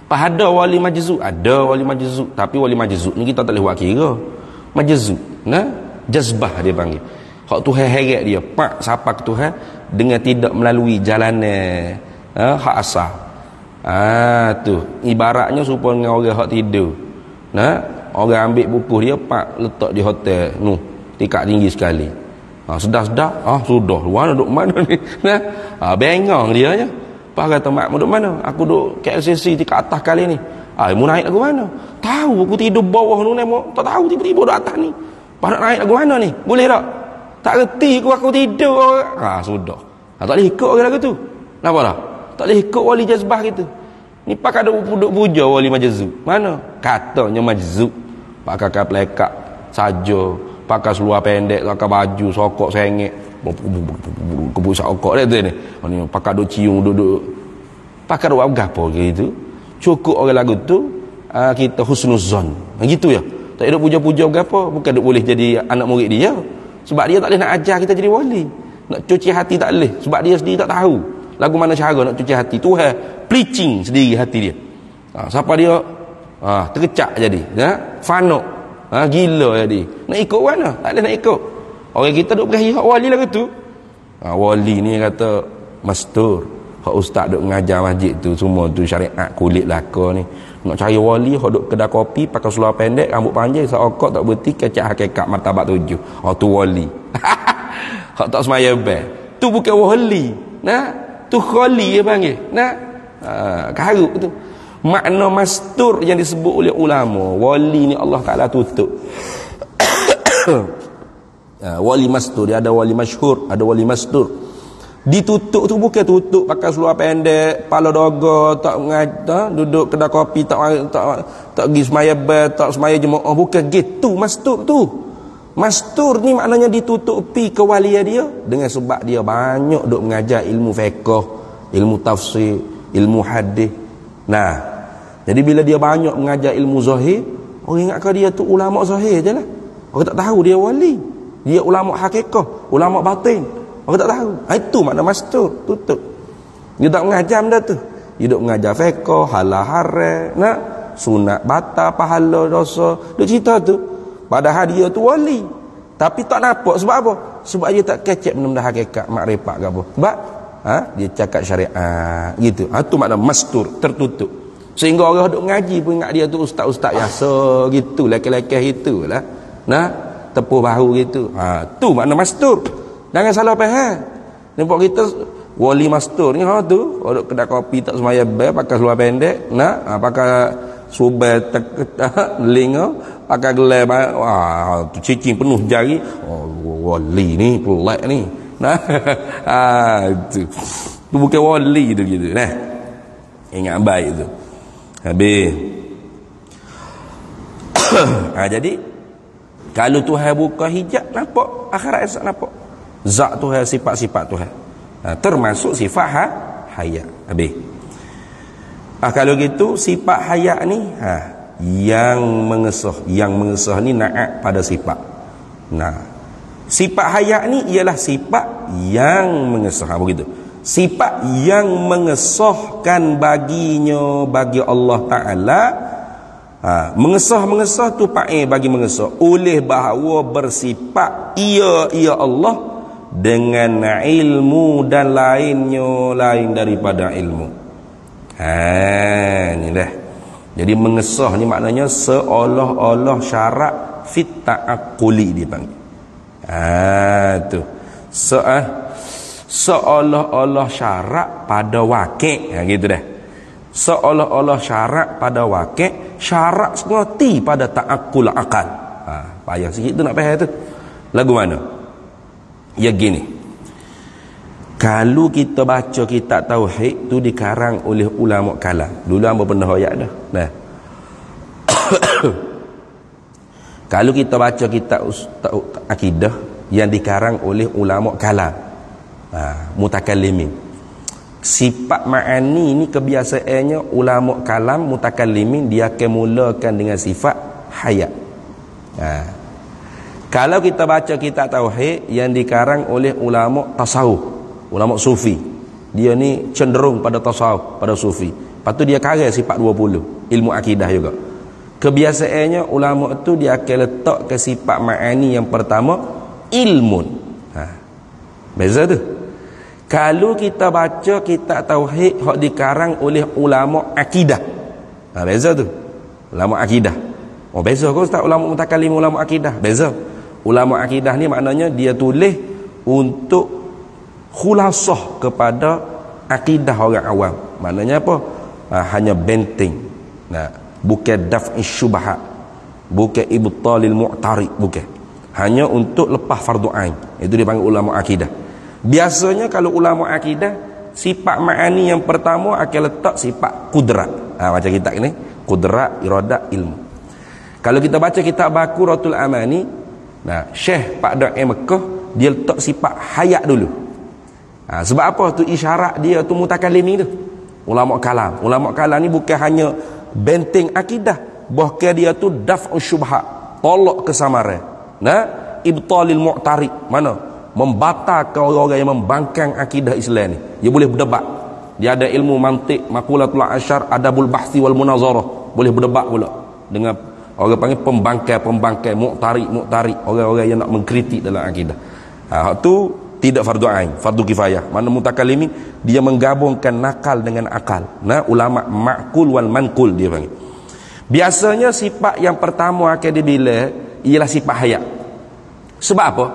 Ada wali majzub, ada wali majzub, tapi wali majzub ni kita tak boleh buat kira. Majzub, jazbah dia panggil. Hak Tuhan heret dia, pak sapa ke Tuhan dengan tidak melalui jalanan hak asal. Tu ibaratnya supaya dengan orang hak tidur. Orang ambil buku dia pak letak di hotel tingkat tinggi sekali. Sedar-sedar sudah mana duk mana ni. Bengang dia je. Pak kata mak duk mana? Aku duk KLCC tingkat atas kali ni. Mu naik lagu mana? Tahu aku tidur bawah ni tak tahu tiba-tiba duk atas ni. Pak nak naik lagu mana ni? Boleh tak? Tak reti aku tidur. Sudah. Tak boleh ikut orang lagu tu. Kenapa tak? Tak boleh ikut wali jazbah kita. Ni pak ada duduk puja wali majzub. Mana? Katanya majzub. Pakai pelekak saja, pakai seluar pendek, pakai baju sokok sengit, kebusak okok dia ni. Ni pakai duk cium duduk. Pakai duk gapo gitu. Cukup orang lagu tu kita husnuzon. Gitu ya. Tak duk puja-puja berapa, bukan duk boleh jadi anak murid dia. Sebab dia tak boleh nak ajar kita jadi wali. Nak cuci hati tak boleh, sebab dia sendiri tak tahu lagu mana cara nak cuci hati. Tuhan pleaching sendiri hati dia. Siapa dia terkecak jadi, fanuk, gila jadi. Nak ikut mana? Tak boleh nak ikut. Orang kita duk berahi hak wali lah tu. Wali ni kata mastur. Hak ustaz duk mengajar masjid tu semua tu syariat kulit laka ni. Nak cari wali hak duk kedai kopi pakai seluar pendek, rambut panjang, seokok tak berhenti, kecak hakikat martabat 7. Tu wali. Hak tak semaya bel. Tu bukan wali. Tu khali dia panggil. Karuk tu. Makna mastur yang disebut oleh ulama, wali ni Allah Taala tutup. Wali mastur, dia ada wali masyhur, ada wali mastur. Ditutup tu bukan tutup pakai seluar pendek, pala doga, tak duduk kedai kopi, tak pergi semaya bar, tak semaya jemaah, bukan gitu mastur tu. Mastur ni maknanya ditutupi kewalian dia dengan sebab dia banyak duk mengajar ilmu fiqh, ilmu tafsir, ilmu hadis. Jadi bila dia banyak mengajar ilmu zahir, orang ingatkan dia tu ulama zahir je lah. Orang tak tahu dia wali. Dia ulama hakikah, ulama batin. Orang tak tahu. Itu makna mastur, tutup. Dia tak mengajar benda tu. Dia duk mengajar fiqh, halal haram, sunat batal, pahala dosa. Duk cerita tu. Padahal dia tu wali. Tapi tak nampak. Sebab apa? Sebab dia tak kecek benda-benda hakikat, makrifat ke apa. Sebab dia cakap syariat gitu. Itu makna mastur, tertutup. Sehingga orang duk ngaji pun ingat dia tu ustaz-ustaz biasa gitu, lelaki-lelaki itulah. Tepuh bahu gitu. Tu makna mastur. Jangan salah faham. Nampak kita wali mastur ni tu, orang kedai kopi tak semaya bar, pakai seluar pendek, pakai subai linga, pakai gelai, tu cicing penuh jari. Wali ni pelik ni. Tu bukan wali tu gitu. Ingat baik tu. Habis. Jadi kalau Tuhan buka hijab, nampak akhirat esok, nampak zat Tuhan, sifat-sifat Tuhan. Termasuk sifat hayat. Habis. Kalau gitu sifat hayat ni yang mengesah ni naat pada sifat. Sifat hayat ni ialah sifat yang mengesah. Begitu. Sifat yang mengesahkan baginya, bagi Allah Ta'ala. Mengesah tu pakai bagi mengesah oleh bahawa bersifat ia Allah dengan ilmu dan lainnya, lain daripada ilmu. Ni dah. Jadi mengesah ni maknanya seolah-olah syarat fit ta'aqquli dipanggil. Tu. Seolah-olah syarat pada wakil. Gitu dah. Seolah-olah syarat pada wakil, syarat sengerti pada ta'aqqul akal. Payah sikit tu nak faham tu. Lagu mana? Ya gini. Kalau kita baca kitab tauhid tu dikarang oleh ulama kalam. Dulu hamba pernah ayat dah. Kalau kita baca kitab akidah yang dikarang oleh ulama kalam, mutakallimin. Sifat ma'ani ni kebiasaannya ulama kalam mutakallimin dia akan mulakan dengan sifat hayat. Kalau kita baca kitab tauhid yang dikarang oleh ulama tasawuf, ulama sufi, dia ni cenderung pada tasawuf, pada sufi. Lepas tu dia karang sifat 20, ilmu akidah juga. Kebiasaannya ulama tu dia akan letak ke sifat ma'ani yang pertama ilmun. Beza tu. Kalau kita baca kitab tauhid hak dikarang oleh ulama akidah, beza tu. Ulama akidah. Beza ke ustaz ulama mutakallim, ulama akidah? Beza. Ulama akidah ni maknanya dia tulis untuk khulasah kepada akidah orang awam. Maknanya apa? Hanya benteng. Bukan daf'i syubhat, bukan ibtalil mu'tarid, bukan. Hanya untuk lepas fardu ain. Itu dipanggil ulama akidah. Biasanya kalau ulama akidah, sifat ma'ani yang pertama akan letak sifat kudrat. Macam kitab ni, kudrat, iradat, ilmu. Kalau kita baca kitab Baqaratul Amani, Syekh Pak Da'i Mekah, dia letak sifat hayat dulu. Sebab apa? Tu isyarat dia tu mutakallim ni tu. Ulama kalam ni bukan hanya benteng akidah, bahkan dia tu daf'u syubhat. tolak kesamaran. Nah, ibtalil mu'tarid, mana? Membatalkan orang-orang yang membangkang akidah Islam ni. Dia boleh berdebat. Dia ada ilmu mantik, maqulatul asyar, adabul bahthi wal munazarah. Boleh berdebat pula dengan orang panggil pembangkai, mu'tarid, orang-orang yang nak mengkritik dalam akidah. Tu tidak fardu ain, fardu kifayah. Mana mutakallimin dia menggabungkan nakal dengan akal. Nah, ulama ma'kul wal manqul dia panggil. Biasanya sifat yang pertama akan dibilang ialah sifat hayat. Sebab apa?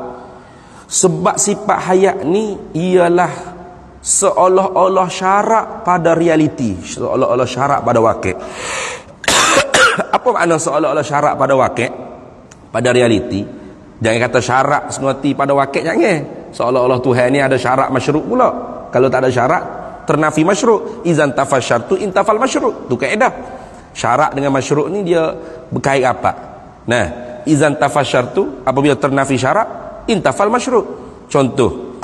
Sebab sifat hayat ni ialah seolah-olah syarak pada realiti, seolah-olah syarak pada wakil. Apa makna seolah-olah syarak pada wakil? Pada realiti. Jangan kata syarak sengerti pada wakil, jangan. Seolah-olah Tuhan ni ada syarak masyru' pula. Kalau tak ada syarak, ternafi masyru'. Izan tafal syartu intafal masyru'. Tu kaedah. Syarak dengan masyru' ni dia berkait rapat. Nah, izan tafal syartu, apabila ternafi syarak, intafal masyru'. Contoh,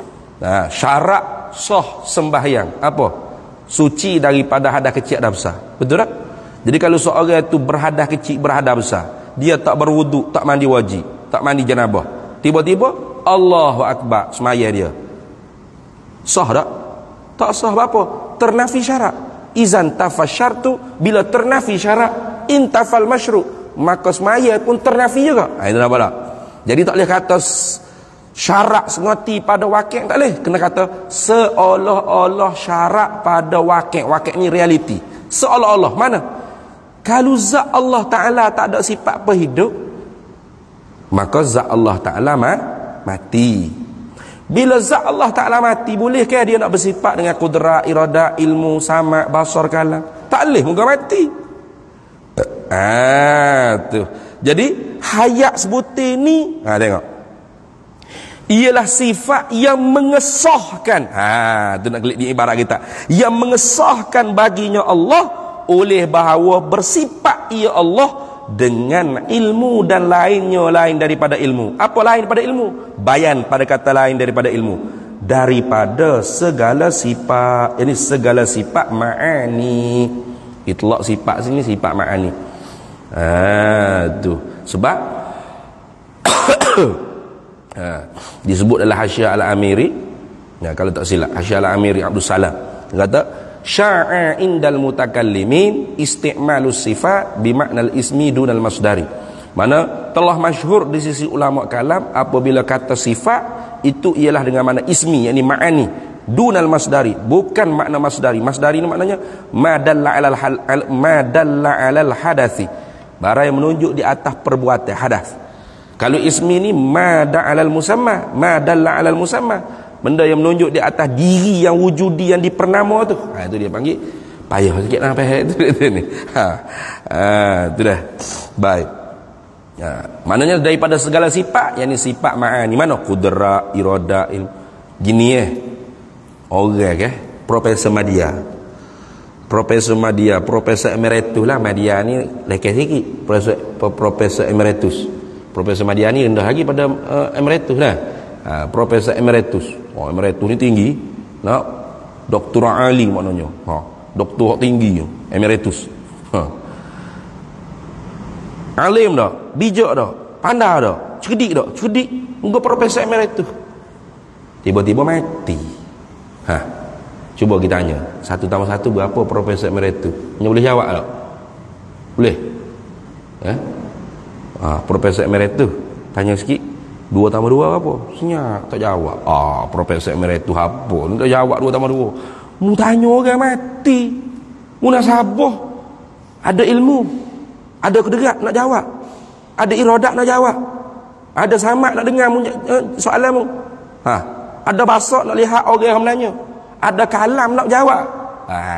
syarak sah sembahyang apa? Suci daripada hadas kecil dan besar. Betul tak? Jadi kalau seorang itu berhadas kecil, berhadas besar, dia tak berwuduk, tak mandi wajib, tak mandi janabah, tiba-tiba Allahu Akbar semaya dia, sah tak? Tak sah. Apa? Ternafi syarak. Izan tafal syartu, bila ternafi syarak, intafal masyru', maka semaya pun ternafi juga. Itu nampak tak? Jadi tak boleh kata syarak sengerti pada wakil, tak boleh. Kena kata seolah-olah syarak pada wakil. Wakil ni realiti. Seolah-olah. Mana? Kalau zat Allah Ta'ala tak ada sifat berhidup, maka zat Allah Ta'ala mati. Bila zat Allah Ta'ala mati, bolehkah dia nak bersifat dengan kudrat, iradah, ilmu, sama', basar, kalam? Tak boleh, muka mati. Tu. Jadi hayat sebutin ni, tengok, ialah sifat yang mengesahkan. Tu nak klik di ibarat kita, yang mengesahkan baginya Allah oleh bahawa bersifat ia Allah dengan ilmu dan lainnya lain daripada ilmu. Apa lain daripada ilmu? Bayan pada kata lain daripada ilmu. Daripada segala sifat, ini segala sifat ma'ani. Itlaq sifat sini sifat ma'ani. Tu. Sebab disebut dalam Hasyiah Al-Amiri, kalau tak silap, Hasyiah Al-Amiri Abdul Salam kata sya'a indal mutakallimin isti'malus sifat bimaknal ismi dunal masdari. Mana telah masyhur di sisi ulama kalam apabila kata sifat itu ialah dengan makna ismi, yakni ma'ani, dunal masdari, bukan makna masdari. Masdari ni maknanya madalla alal hadathi, barang yang menunjuk di atas perbuatan hadas. Kalau ismi ni madalla alal musamma, benda yang menunjuk di atas diri yang wujudi yang dipernama tu. Itu dia panggil payah sikit lah payah tu ni. Tu dah. Baik. Maknanya daripada segala sifat, yakni sifat ma'ani. Mana qudrat, iradah, ilmu. Gini orang Profesor Madya. Profesor Emeritus lah. Madya ni lekeh sikit. Profesor Emeritus. Profesor Madya ni rendah lagi pada Emeritus lah. Profesor Emeritus. Emeritus ni tinggi. Nak doktor ali maknanya. Doktor tinggi Emeritus. Alim dah, bijak dah, pandai dah, cerdik dah, cerdik. Muka Profesor Emeritus. Tiba-tiba mati. Cuba kita tanya, 1 tambah 1 berapa Profesor Emeritus? Hanya boleh jawab tak? Boleh? Profesor Emeritus tanya sikit, 2 tambah 2 apa? Senyap, tak jawab. Profesor Emeritus apa? Tak jawab 2 tambah 2. Mu tanya orang mati. Mu nak sabar. Ada ilmu, ada kederat nak jawab, ada iradat nak jawab, ada samak nak dengar soalan mu. Ada basar nak lihat orang yang menanya, ada kalam nak jawab.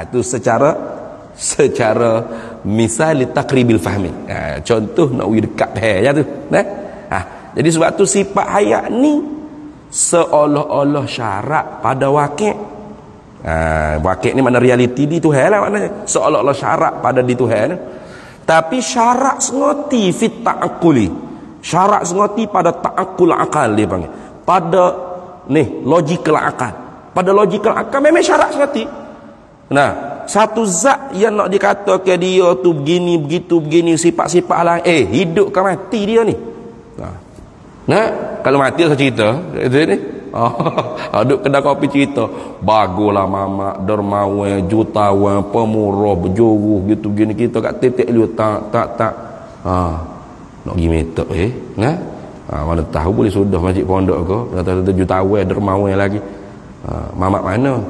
Itu secara misal takribil fahmi. Contoh nak pergi dekat je tu. Jadi sebab tu sifat hayat ni seolah-olah syarat pada wakil. Wakil ni makna realiti di Tuhan lah maknanya. Seolah-olah syarat pada di Tuhan. Tapi syarat sengerti fit ta'akuli. Syarat sengerti pada ta'akul akal dia panggil. Pada ni logical akal. Pada logical akal memang syarat sengerti. satu zat yang nak dikatakan dia tu begini, begitu, begini, sifat-sifat lain. Hidup ke mati dia ni? Nah, kalau mati saya cerita, itu ni. Duduk kedai kopi cerita, baguslah mamak, dermawan, jutawan, pemurah, berjuruh, gitu begini, kita kat titik lu tak. Nak pergi metok nah. Mana tahu boleh sudah masjid pondok ke, kata jutawan, dermawan lagi. Mamak mana?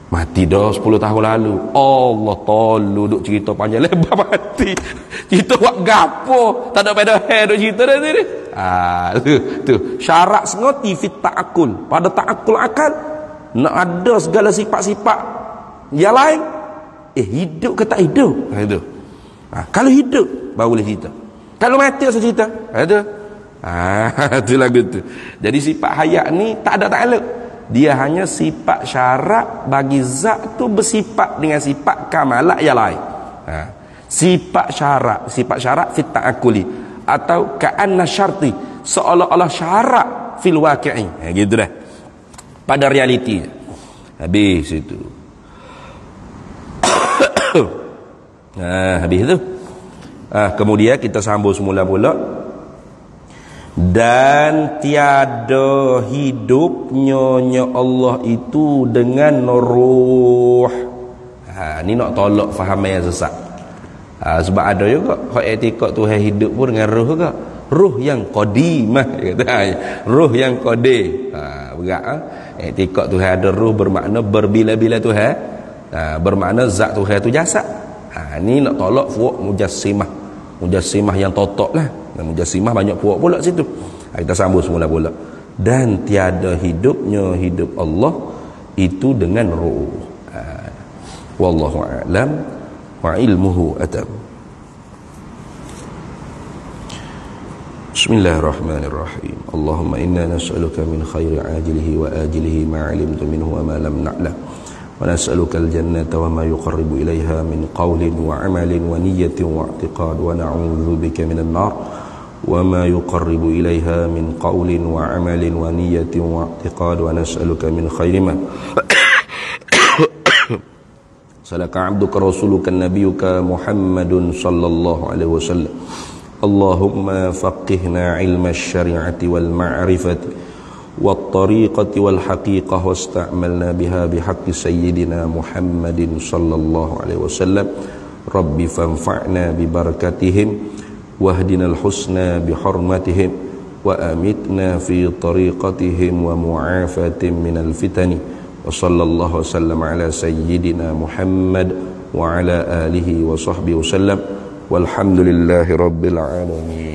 Mati dah 10 tahun lalu. Allah tolu duk cerita panjang lebar mati. Cerita buat gapo? Tak ada pada duk cerita dah ni. Tu syarat sengoti fit ta'akul. Pada ta'akul akal nak ada segala sifat-sifat yang lain. Hidup ke tak hidup? Itu. Kalau hidup baru boleh cerita. Kalau mati saya cerita. Itu. Tu lagu tu. Jadi sifat hayat ni tak ada takluk. Dia hanya sifat syarat bagi zat tu bersifat dengan sifat kamalat yang lain. Sifat syarat fit ta'akuli atau ka'anna syarti, seolah-olah syarat fil waqi'i. Gitu dah. Pada realiti. Habis itu. Habis itu. Kemudian kita sambung semula pula. Dan tiada hidupnya Allah itu dengan ruh. Ni nak tolak fahaman yang sesat. Sebab ada juga hak etikad Tuhan hidup pun dengan ruh juga. Ruh yang qadimah kata. Ruh yang qadim. Berat etikad Tuhan ada ruh bermakna berbila-bila Tuhan. Bermakna zat Tuhan tu jasad. Ni nak tolak fuq mujassimah. Mujassimah yang totok lah. Mujassimah banyak puak pula situ. Kita sambung semula pula. Dan tiada hidupnya hidup Allah itu dengan ruh. Wallahu a'lam wa ilmuhu atam. Bismillahirrahmanirrahim. Allahumma inna nas'aluka min khairi ajilihi wa ajilihi ma 'alimtu minhu wa ma lam na'lam. ونسألك الجنة وما يقرب إليها من قول وعمل ونية واعتقاد ونعوذ بك من النار وما يقرب إليها من قول وعمل ونية واعتقاد ونسألك من خير ما سلك عبدك رسولك نبيك محمد صلى الله عليه وسلم اللهم فقهنا علم الشريعة والمعرفة والطريقة والحقيقة واستعملنا بها بحق سيدنا محمد صلى الله عليه وسلم رب فانفعنا ببركتهم واهدنا الحسنى بحرمتهم وأمتنا في طريقتهم ومعافاة من الفتن وصلى الله وسلم على سيدنا محمد وعلى آله وصحبه وسلم والحمد لله رب العالمين.